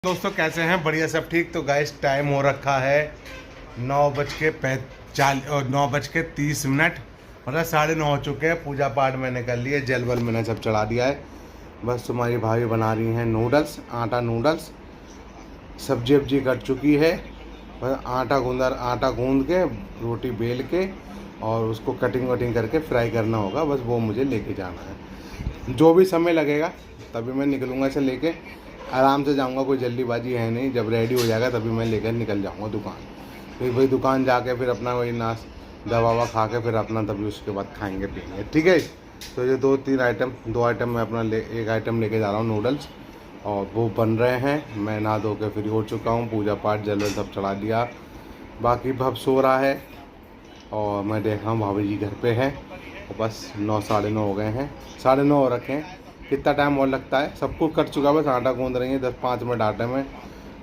दोस्तों कैसे हैं? बढ़िया सब ठीक। तो गाइस टाइम हो रखा है 9:30, मतलब 9:30 हो चुके हैं। पूजा पाठ मैंने कर लिया, जल वल मैंने सब चढ़ा दिया है। बस तुम्हारी भाभी बना रही हैं नूडल्स, आटा नूडल्स। सब्जी वब्जी कट चुकी है, बस आटा गूंद के रोटी बेल के और उसको कटिंग वटिंग करके फ्राई करना होगा। बस वो मुझे लेके जाना है। जो भी समय लगेगा तभी मैं निकलूँगा इसे लेके। आराम से जाऊंगा, कोई जल्दीबाजी है नहीं। जब रेडी हो जाएगा तभी मैं लेकर निकल जाऊंगा दुकान। फिर वही दुकान जाके फिर अपना वही दवा ववा खा के फिर अपना तभी उसके बाद खाएंगे पिएंगे, ठीक है। तो ये दो आइटम मैं अपना एक आइटम लेके जा रहा हूँ नूडल्स, और वो बन रहे हैं। मैं नहा धो के फ्री हो चुका हूँ, पूजा पाठ जल वल सब चढ़ा दिया। बाकी भब सो रहा है और मैं देखा हूँ भाभी जी घर पे है। और बस 9 साढ़े 9 हो गए हैं, 9:30 हो रखे हैं। कितना टाइम और लगता है? सब कुछ कट चुका, बस आटा गूंद रही है। 10-5 मिनट आटे में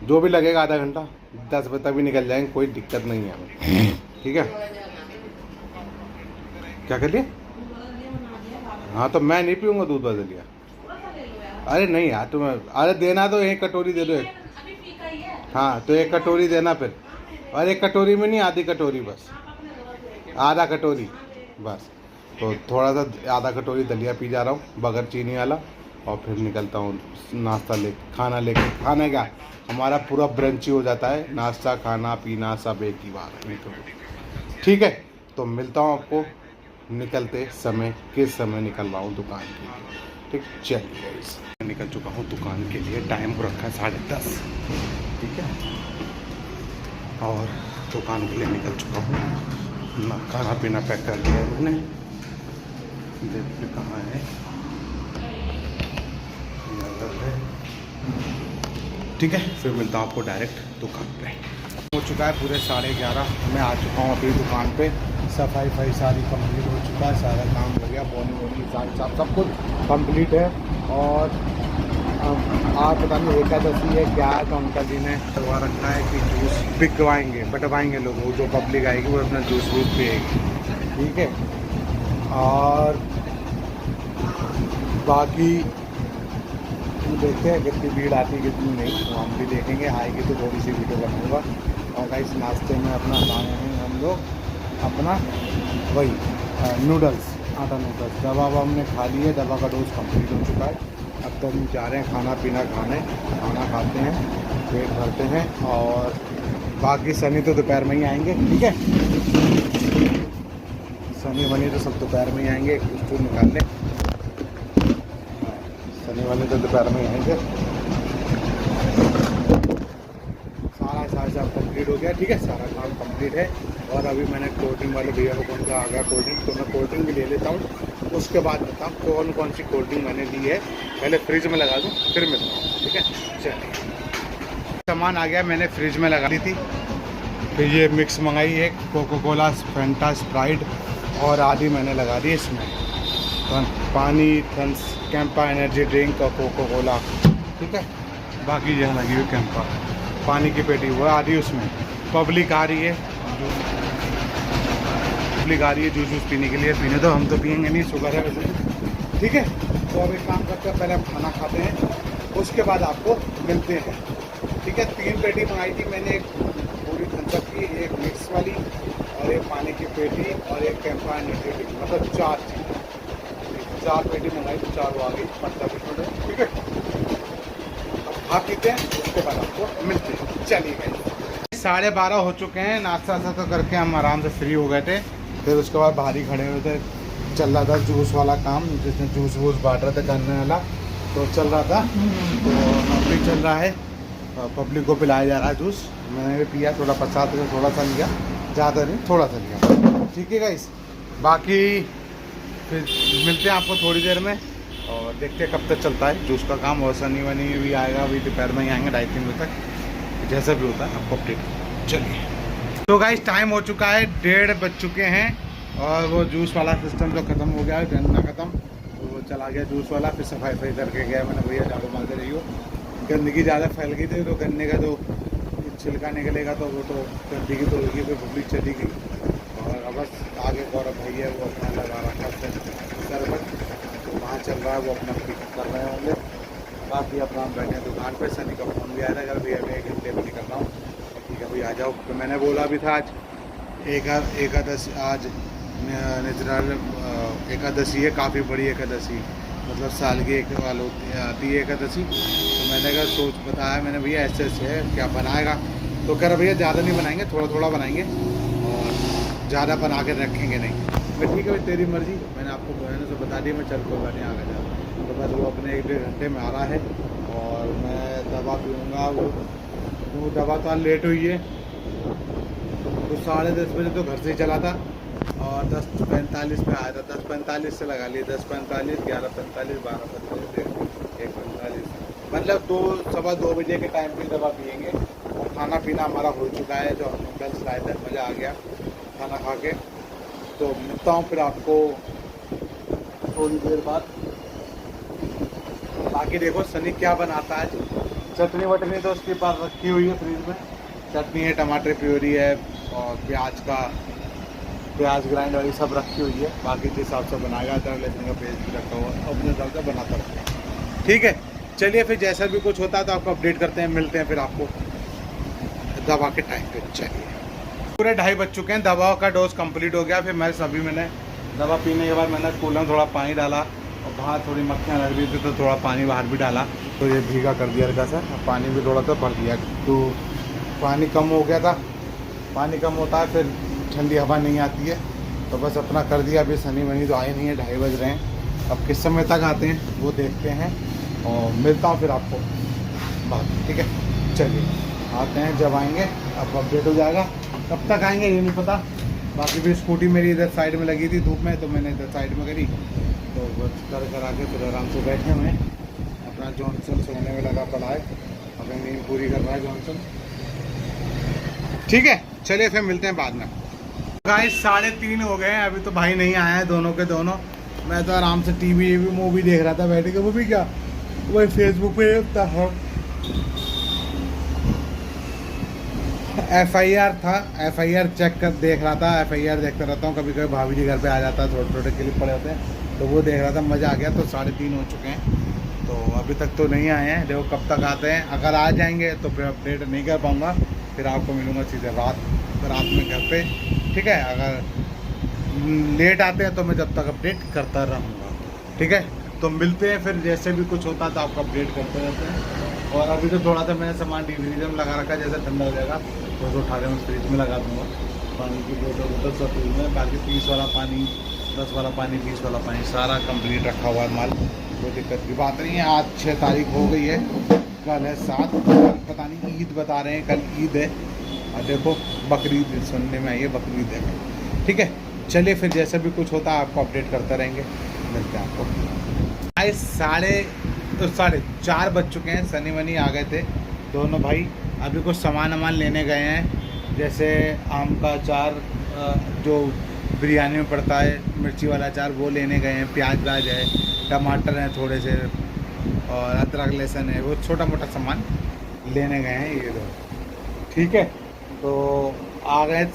जो भी लगेगा, आधा घंटा 10 बजे तक भी निकल जाएंगे, कोई दिक्कत नहीं है हमें, ठीक है। क्या कर लिया? हाँ तो मैं नहीं पीऊँगा दूध बदल लिया। अरे नहीं यार तुम्हें, अरे देना तो एक कटोरी दे दो एक। हाँ तो एक कटोरी देना फिर। और एक कटोरी में नहीं, आधी कटोरी बस, आधा कटोरी बस। तो थोड़ा सा आधा कटोरी दलिया पी जा रहा हूँ बगैर चीनी वाला, और फिर निकलता हूँ नाश्ता ले खाना लेके। खाना क्या, हमारा पूरा ब्रंच ही हो जाता है, नाश्ता खाना पीना सब एक ही बार में। तो ठीक है, तो मिलता हूँ आपको निकलते समय, किस समय निकल रहा हूँ दुकान के लिए, ठीक। चलिए निकल चुका हूँ दुकान के लिए, टाइम रखा है 10:30, ठीक है। और दुकान के लिए निकल चुका हूँ, ना खाना पीना पैक कर दिया है मैंने। देखिए कहाँ है, ठीक है। फिर मिलता हूँ आपको डायरेक्ट दुकान पे। हो चुका है पूरे 11:30, मैं आ चुका हूँ अभी दुकान पे। सफाई सारी कंप्लीट हो चुका है, सारा काम हो गया, बोनी साफ सब कुछ कंप्लीट है। और आज पता नहीं एकादशी है क्या है, तो अंकल जी ने करवा रखा है कि जूस बटवाएंगे लोगों को। जो पब्लिक आएगी वो अपना जूस वूस पिएगी, ठीक है। और बाकी देखते हैं कितनी भीड़ आती है कितनी नहीं, तो हम भी देखेंगे। आएगी तो थोड़ी सी वीडियो बनाऊंगा। और इस नाश्ते में अपना लाए हैं हम लोग अपना वही नूडल्स, आटा नूडल्स। दवा हमने खा ली है, दवा का डोज कंप्लीट हो चुका है। अब तो हम जा रहे हैं खाना पीना खाना खाते हैं, पेट भरते हैं। और बाकी सनी तो दोपहर में ही आएंगे, ठीक है। सनी बनी तो सब दोपहर में ही आएंगे, कुछ निकाल लें। सनी वाले तो दोपहर में आएंगे। सारा कंप्लीट हो गया, ठीक है, सारा काम कंप्लीट है। और अभी मैंने कोल्ड ड्रिंक वाले भैया को कौन सा आ गया कोल्ड ड्रिंक, तो मैं कोल्ड ड्रिंक भी ले लेता हूँ। उसके बाद बताऊँ कौन सी कोल्ड ड्रिंक मैंने ली है, पहले फ्रिज में लगा दूँ फिर मिलता हूँ, ठीक है। चलिए, सामान आ गया, मैंने फ्रिज में लगा दी थी। फिर ये मिक्स मंगाई है, कोको कोला, फैंटा, स्प्राइट, और आदि मैंने लगा दी इसमें। पानी, कैंपा एनर्जी ड्रिंक और कोको कोला, ठीक है। बाकी यह लगी हुई कैंपा पानी की पेटी वो आदि उसमें। पब्लिक आ रही है जूस जूस पीने के लिए। पीने तो हम तो पियेंगे नहीं, शुगर है वैसे, ठीक है। तो अब एक काम करते हैं, पहले हम खाना खाते हैं, उसके बाद आपको मिलते हैं, ठीक है। 3 पेटी मंगाई थी मैंने, एक पूरी थम्स की, एक मिक्स वाली, और एक पानी की पेटी, और एक कैंपा एनर्जी ड्रिंक, मतलब 4 पेटी मंगाई तो 4 वो आ गई 15-20 मिनट, ठीक है। अब खा पीते हैं, उसके बाद आपको मिलते हैं। चलिए 12:30 हो चुके हैं, नाश्ता तो करके हम आराम से फ्री हो गए थे। फिर उसके बाद बाहर ही खड़े हुए थे, चल रहा था जूस वाला काम, जिसमें जूस वूस बांट रहे थे करने वाला, तो चल रहा था। तो अभी चल रहा है, पब्लिक को पिलाया जा रहा है जूस। मैंने भी पिया, थोड़ा प्रसाद से थोड़ा सा लिया, ज़्यादा नहीं थोड़ा सा लिया, ठीक है गाइस। बाकी फिर मिलते हैं आपको थोड़ी देर में, और देखते हैं कब तक चलता है जूस का काम। और सनी वनी भी आएगा, अभी दोपहर में ही आएंगे 2:30-3 बजे तक, जैसा भी होता है आपको अपडेट। चलिए तो गाइस टाइम हो चुका है, 1:30 बज चुके हैं। और वो जूस वाला सिस्टम तो ख़त्म हो गया है, गन्ना ख़त्म, तो वो चला गया जूस वाला। फिर सफाई करके गया मैंने, भैया झाड़ू मारते रही हो, गंदगी ज़्यादा फैल गई थी। तो गन्ने का जो छिलका निकलेगा तो वो तो गंदगी तो होगी, फिर पब्लिक चली गई। और अब बस आगे गौरव भैया वो अपना लगा रखा है शरबत, तो वहाँ चल रहा है, वो अपना पिकअप कर रहे होंगे। बाकी अपना हम बैठे हैं दुकान पे। सनी का फ़ोन भी आया था, अगर भैया मैं 1 घंटे में निकल रहा हूँ, ठीक है भाई आ जाओ। तो मैंने बोला भी था आज एकादशी, आज नेचुरल एकादशी है, काफ़ी बड़ी एकादशी, मतलब साल की एक वाल आती है एकादशी। तो मैंने कहा सोच बताया मैंने, भैया ऐसे ऐसे है क्या बनाएगा? तो कह रहा भैया ज़्यादा नहीं बनाएंगे, थोड़ा थोड़ा बनाएंगे और ज़्यादा बना के रखेंगे नहीं। मैं ठीक है भाई तेरी मर्ज़ी, मैंने आपको मैंने से बता दिया, मैं चल कोई बात नहीं आ गया। तो बस वो अपने 1-1.5 घंटे में आ रहा है और मैं दवा पीऊँगा। वो दवा तो आज लेट हुई है, तो 10:30 बजे तो घर से ही चला था और 10:45 में आया था। 10:45 से लगा लिए, 10:45, 11:45, 12:45, 1:45, मतलब 2 बजे के टाइम पे दवा पियेंगे। और खाना पीना हमारा हो चुका है, जो हम नूडल्स लाए थे, मज़ा आ गया खाना खा के। तो मिलता हूँ फिर आपको थोड़ी देर बाद। बाकी देखो सनी क्या बनाता है। चटनी वटनी तो उसके पास रखी हुई है फ्रिज में, चटनी है, टमाटर प्योरी है और प्याज ग्राइंड वाली सब रखी हुई है। बाकी के हिसाब से बनाएगा, अदरक लहसुन का पेस्ट भी रखा हुआ है, अपने हिसाब से बनाता रहता है। ठीक है चलिए फिर जैसा भी कुछ होता है तो आपको अपडेट करते हैं, मिलते हैं फिर आपको दवा के टाइम पे। चलिए पूरे 2:30 बज चुके हैं, दवाओं का डोज कंप्लीट हो गया। फिर मैंने दवा पीने के बाद मैंने कूलर में थोड़ा पानी डाला और बाहर थोड़ी मक्खियाँ लग रही थी तो थोड़ा पानी बाहर भी डाला, तो ये भीगा कर दिया हल्का सा। पानी भी थोड़ा सा भर दिया, तो पानी कम हो गया था। पानी कम होता है फिर ठंडी हवा नहीं आती है, तो बस अपना कर दिया। अभी सनी वनी तो आए नहीं है, 2:30 बज रहे हैं। अब किस समय तक आते हैं वो देखते हैं और मिलता हूँ फिर आपको बात। ठीक है चलिए आते हैं, जब आएंगे अब अपडेट हो जाएगा। कब तक आएंगे ये नहीं पता। बाकी भी स्कूटी मेरी इधर साइड में लगी थी धूप में, तो मैंने इधर साइड में करी, तो बस कर आके फिर आराम से बैठे हुए हैं। अपना जॉनसन सोने में लगा पड़ा है, अपनी नींद पूरी कर रहा है जॉनसन। ठीक है चलिए फिर मिलते हैं बाद में। गाइस 3:30 हो गए हैं, अभी तो भाई नहीं आया है, दोनों के दोनों। मैं तो आराम से टीवी मूवी देख रहा था बैठ के। वो भी क्या, वही फेसबुक पे FIR था, FIR चेक कर देख रहा था। FIR देखता रहता हूँ, कभी कभी भाभी जी घर पे आ जाता है, थोड़े क्लिप पड़े होते हैं, तो वो देख रहा था, मज़ा आ गया। तो 3:30 हो चुके हैं, तो अभी तक तो नहीं आए हैं। देखो कब तक आते हैं, अगर आ जाएंगे तो फिर अपडेट नहीं कर पाऊँगा, फिर आपको मिलूँगा सीधे रात में घर पे। ठीक है अगर लेट आते हैं तो मैं जब तक अपडेट करता रहूँगा। ठीक है तो मिलते हैं फिर, जैसे भी कुछ होता है तो आपको अपडेट करते रहते हैं। और अभी तो थोड़ा सा मैंने सामान फ्रीजर में लगा रखा है, जैसे ठंडा हो जाएगा तो उठा के मैं फ्रिज में लगा दूँगा। पानी की बोतल सब फ्रिज में, बाकी 30 वाला पानी, 10 वाला पानी, 20 वाला पानी सारा कंप्लीट रखा हुआ है माल, कोई दिक्कत की बात नहीं है। आज 6 तारीख हो गई है, कल है 7, पता नहीं ईद बता रहे हैं, कल ईद है। और देखो बकरीद सुनने में आई है, बकरीद है। ठीक है चलिए फिर जैसे भी कुछ होता है आपको अपडेट करते रहेंगे, मिलते हैं आपको। आज 4:30 बज चुके हैं, सनी वनी आ गए थे दोनों भाई। अभी कुछ सामान लेने गए हैं, जैसे आम का अचार जो बिरयानी में पड़ता है, मिर्ची वाला अचार, वो लेने गए हैं। प्याज है, टमाटर हैं थोड़े से, और अदरक लहसुन है, वो छोटा मोटा सामान लेने गए हैं ये लोग। ठीक है तो आ गए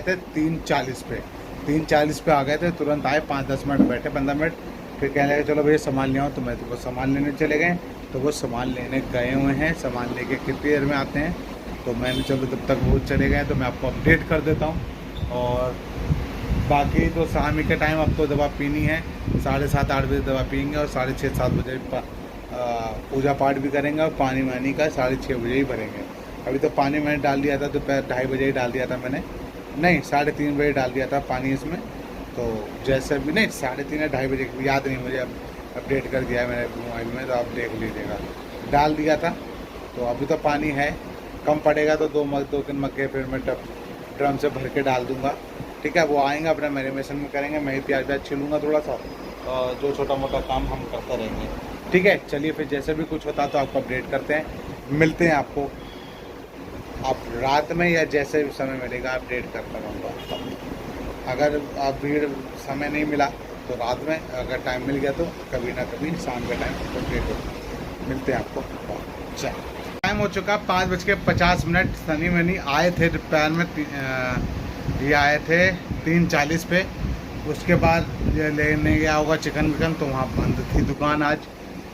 थे 3:40 पे, 3:40 पे आ गए थे। तुरंत आए, 5-10 मिनट बैठे, 15 मिनट, फिर कहने लगे चलो भैया सामान ले आओ, तो मैं तो सामान लेने चले गए। तो वो सामान लेने गए हुए हैं, सामान लेके कितनी देर में आते हैं, तो मैंने चलो जब तक वो चले गए तो मैं आपको अपडेट कर देता हूँ। और बाकी तो शाम के टाइम अब तो दवा पीनी है, 7:30-8 बजे दवा पियेंगे और 6:30-7 बजे पूजा पाठ भी करेंगे और पानी वानी का 6:30 बजे ही भरेंगे। अभी तो पानी मैंने डाल दिया था, दोपहर 2:30 बजे ही डाल दिया था मैंने, नहीं 3:30 बजे डाल दिया था पानी इसमें। तो जैसे भी नहीं 3:30 या 2:30 बजे, याद नहीं मुझे, अब अपडेट कर दिया है मैंने मोबाइल में, तो आप देख लीजिएगा, डाल दिया था। तो अभी तो पानी है, कम पड़ेगा तो 2-3 मग्गे फिर मैं ड्रम से भर के डाल दूँगा। ठीक है वो आएंगे, अपना मैरिनेशन में करेंगे, मैं ही प्याज छीलूँगा थोड़ा सा, और जो छोटा मोटा काम हम करते रहेंगे। ठीक है चलिए फिर जैसे भी कुछ होता तो आपको अपडेट करते हैं, मिलते हैं आपको। आप रात में या जैसे भी समय मिलेगा अपडेट करता रहूँगा। अगर आप भीड़ समय नहीं मिला तो रात में, अगर टाइम मिल गया तो कभी ना कभी शाम के टाइम अपडेट होगा। मिलते हैं आपको। चल टाइम हो चुका 5:50। सनी मनी आए थे दोपहर में, ये आए थे 3:40 पे। उसके बाद ये लेने गया होगा चिकन विकन, तो वहाँ बंद थी दुकान आज,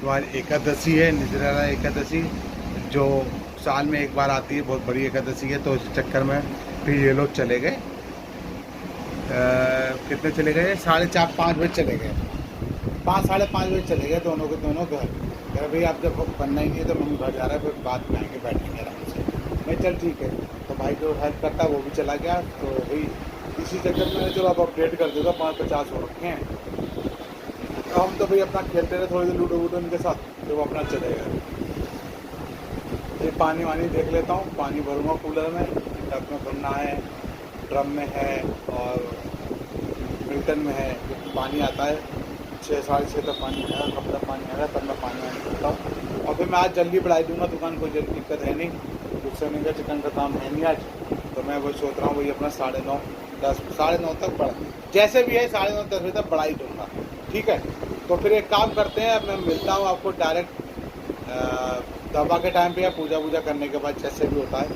तो आज एकादशी है, निर्जला एकादशी, जो साल में एक बार आती है, बहुत बड़ी एकादशी है। तो इस चक्कर में फिर ये लोग चले गए, कितने चले गए, 4:30-5 बजे चले गए, 5-5:30 बजे चले गए दोनों के दोनों घर। कह भाई आप जब बनना ही नहीं है तो मम्मी घर जा रहा है, फिर बाद में आएंगे बैठेंगे आराम से। मैं चल ठीक है। तो भाई जो हेल्प करता वो भी चला गया। तो भाई इसी चक्कर में चलो आप अपडेट कर देगा, 5:50 हो रखे हैं। तो हम तो भाई अपना खेलते रहे थोड़ी देर लूडो वूडो उनके साथ, तो वो अपना चले गए। ये पानी वानी देख लेता हूँ, पानी भरूँगा कूलर में, टब में भरना है, ड्रम में है और मिल्टन में है। पानी आता है 6-6:30 तक पानी आएगा, कब तक पानी आएगा तब मैं पानी वानी करता हूँ। और फिर मैं आज जल्दी बढ़ाई दूँगा दुकान, कोई जल्दी दिक्कत है नहीं, गुस्से का चिकन का काम है नहीं आज। तो मैं वही सोच रहा हूँ वही अपना 9:30 तक बढ़ा, जैसे भी है 9:30-10 बजे तक बढ़ा ही दूँगा, ठीक है। तो फिर एक काम करते हैं, मैं मिलता हूँ आपको डायरेक्ट दवा के टाइम पे या पूजा वूजा करने के बाद, जैसे भी होता है।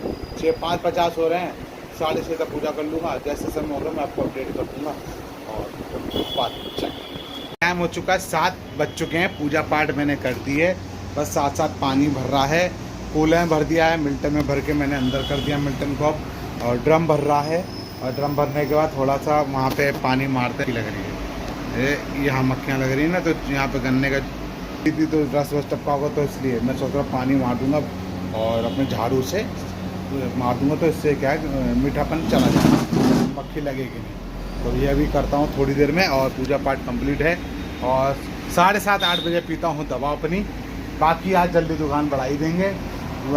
5:50 हो रहे हैं, 6:30 तक पूजा कर लूँगा, जैसे समय होगा मैं आपको अपडेट कर दूँगा। और बात टाइम हो चुका है, 7 बज चुके हैं, पूजा पाठ मैंने कर दी है, बस साथ पानी भर रहा है, कूलर में भर दिया है, मिल्टन में भर के मैंने अंदर कर दिया मिल्टन को, और ड्रम भर रहा है। और ड्रम भरने के बाद थोड़ा सा वहाँ पे पानी मारते लग रही है, यहाँ मक्खियाँ लग रही है ना, तो यहाँ पे गन्ने का तो रस वस टपका होगा, तो इसलिए मैं सोच रहा हूँ पानी मार दूँगा और अपने झाड़ू से मार दूँगा, तो इससे क्या है मीठापन चला जाएगा, मक्खी लगेगी नहीं। तो ये भी करता हूँ थोड़ी देर में, और पूजा पाठ कंप्लीट है। और 7:30-8 बजे पीता हूँ दवा अपनी। बाकी आज जल्दी दुकान बढ़ा ही देंगे,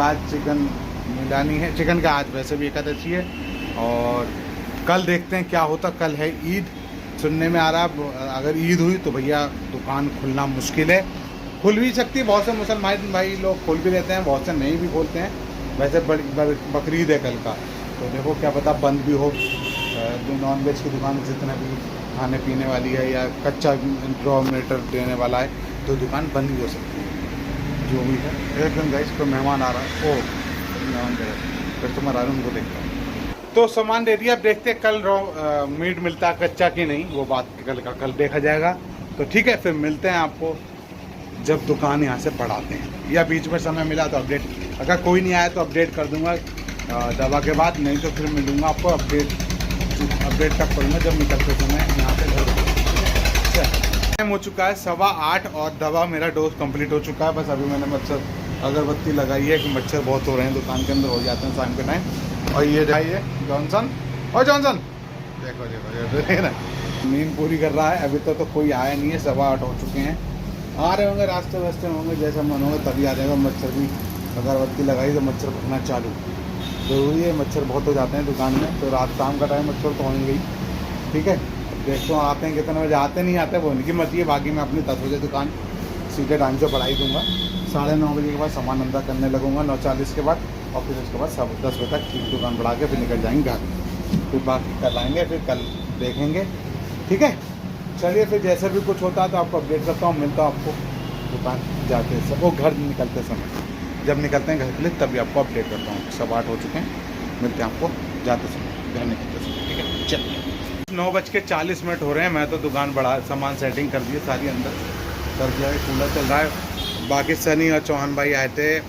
आज चिकन मिलानी है, चिकन का आज वैसे भी एकादशी है। और कल देखते हैं क्या होता, कल है ईद, सुनने में आ रहा अगर ईद हुई तो भैया दुकान खुलना मुश्किल है, खुल भी सकती है, बहुत से मुसलमान भाई लोग खोल भी लेते हैं, बहुत से नहीं भी खोलते हैं। वैसे बकरीद है कल का, तो देखो क्या पता बंद भी हो, जो नॉन वेज की दुकान जितना भी खाने पीने वाली है या कच्चा रॉ मटेरियल देने वाला है, तो दुकान बंद भी हो सकती है, जो भी है। एकदम गाइस कोई मेहमान आ रहा है, ओ मेहमान कस्टमर आ रहे हैं, उनको देखता हूँ। तो सामान दे दिया, अब देखते हैं कल रॉ मीट मिलता है कच्चा कि नहीं, वो बात कल देखा जाएगा। तो ठीक है, फिर मिलते हैं आपको जब दुकान यहाँ से बढ़ाते हैं, या बीच में समय मिला तो अपडेट, अगर कोई नहीं आया तो अपडेट कर दूंगा दवा के बाद, नहीं तो फिर मिलूँगा आपको अपडेट तक करूँगा जब निकलते समय यहाँ पे घर। टाइम हो चुका है 8:15 और दवा मेरा डोज कंप्लीट हो चुका है। बस अभी मैंने मच्छर अगरबत्ती लगाई है कि मच्छर बहुत हो रहे हैं दुकान के अंदर, हो जाते हैं शाम के टाइम। और ये जाइए जॉनसन, और जॉनसन देखो ना नींद पूरी कर रहा है। अभी तो कोई आया नहीं है, 8:15 हो चुके हैं, आ रहे होंगे रास्ते वास्ते होंगे, जैसा मन होगा तभी आ जाएगा। मच्छर भी अगरबत्ती लगाई तो मच्छर भगना चालू, जरूरी है, मच्छर बहुत हो जाते हैं दुकान में, तो रात शाम का टाइम मच्छर तो होंगे ही, ठीक है। देखते हो आते हैं कितने बजे, आते नहीं आते वो उनकी मर्जी है। बाकी मैं अपनी 10 बजे दुकान सीधे टाइम से बढ़ाई दूँगा, 9:30 बजे के बाद सामान अंदर करने लगूँगा, 9:40 के बाद, और फिर उसके बाद 10 बजे तक ठीक दुकान बढ़ा के फिर निकल जाएंगे घर, फिर बाकी कल आएँगे, फिर कल देखेंगे, ठीक है। चलिए फिर जैसे भी कुछ होता है तो आपको अपडेट करता हूँ, मिलता हूँ आपको दुकान जाते समय, वो घर निकलते समय, जब निकलते हैं घर के लिए तभी आपको अपडेट करता हूँ। 8:15 हो चुके हैं, मिलते हैं आपको जाते समय, घर निकलते समय, ठीक है। चलिए 9:40 हो रहे हैं, मैं तो दुकान बढ़ा, सामान सेटिंग कर दी है सारी, अंदर कर दिया है, कूलर चल रहा है। बाकी सनी और चौहान भाई आए थे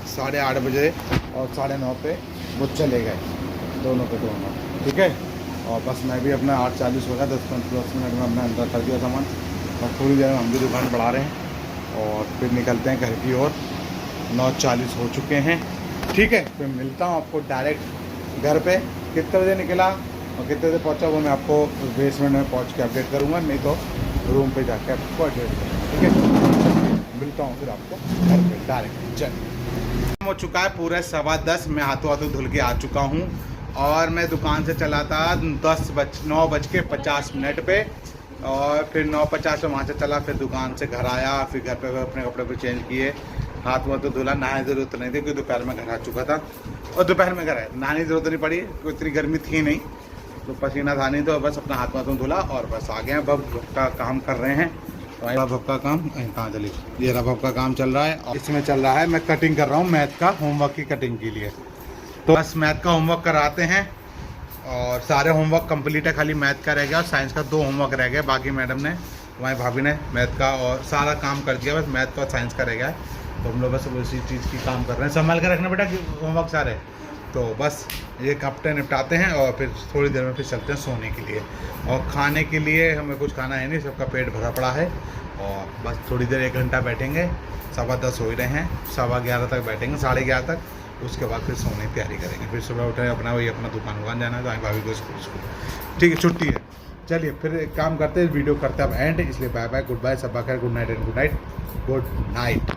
8:30 बजे, और 9:30 पे वो चले गए, दोनों के दोनों, ठीक है। और बस मैं भी अपना 8:40 हो गया, 10 मिनट में अपने अंदर कर दिया सामान, और थोड़ी देर में हम भी दुकान बढ़ा रहे हैं, और फिर निकलते हैं घर की ओर। 9:40 हो चुके हैं, ठीक है। फिर मिलता हूँ आपको डायरेक्ट घर पे, कितने बजे निकला और कितने बजे पहुँचा वो मैं आपको बेसमेंट में पहुँच के अपडेट करूँगा, नहीं तो रूम पे जाके आपको अपडेट करूँगा, ठीक है। मिलता हूँ फिर आपको घर पे डायरेक्ट। चल हो चुका है पूरा 10:15, मैं हाथों धुल के आ चुका हूँ, और मैं दुकान से चला था 9:50 पे, और फिर 9:50 में वहाँ से चला, फिर दुकान से घर आया, फिर घर पे अपने कपड़े पे चेंज किए, हाथ वाथ तो धुला, नहाने ज़रूरत नहीं थी क्योंकि दोपहर में घर आ चुका था, और दोपहर में घर आया, नहाने की ज़रूरत नहीं पड़ी, इतनी गर्मी थी नहीं, तो पसीना था नहीं, तो बस अपना हाथ वाथों धुला और बस आ गए। भव का काम कर रहे हैं, भव का काम कहाँ चली, ये भव का काम चल रहा है, और इसमें चल रहा है मैं कटिंग कर रहा हूँ मैथ का होमवर्क की कटिंग के लिए। तो बस मैथ का होमवर्क कराते हैं, और सारे होमवर्क कंप्लीट है, खाली मैथ का रह गया और साइंस का 2 होमवर्क रह गया, बाकी मैडम ने हमारी भाभी ने मैथ का और सारा काम कर दिया, बस मैथ का साइंस का रह गया है। तो हम लोग बस उसी चीज़ की काम कर रहे हैं। संभाल कर रखना बेटा होमवर्क सारे। तो बस एक हफ्ते निपटाते हैं और फिर थोड़ी देर में फिर चलते हैं सोने के लिए। और खाने के लिए हमें कुछ खाना है नहीं, सबका पेट भरा पड़ा है। और बस थोड़ी देर 1 घंटा बैठेंगे, 10:15 हो ही रहे हैं, 11:15 तक बैठेंगे, 11:30 तक। उसके बाद फिर सोने की तैयारी करेंगे। फिर सुबह उठे अपना वही अपना दुकान जाना है, तो हमारी भाभी को स्कूल। ठीक है, छुट्टी है। चलिए फिर एक काम करते हैं, वीडियो करते हैं अब एंड। इसलिए बाय बाय, गुड बाय, सब खैर, good night and good night, good night.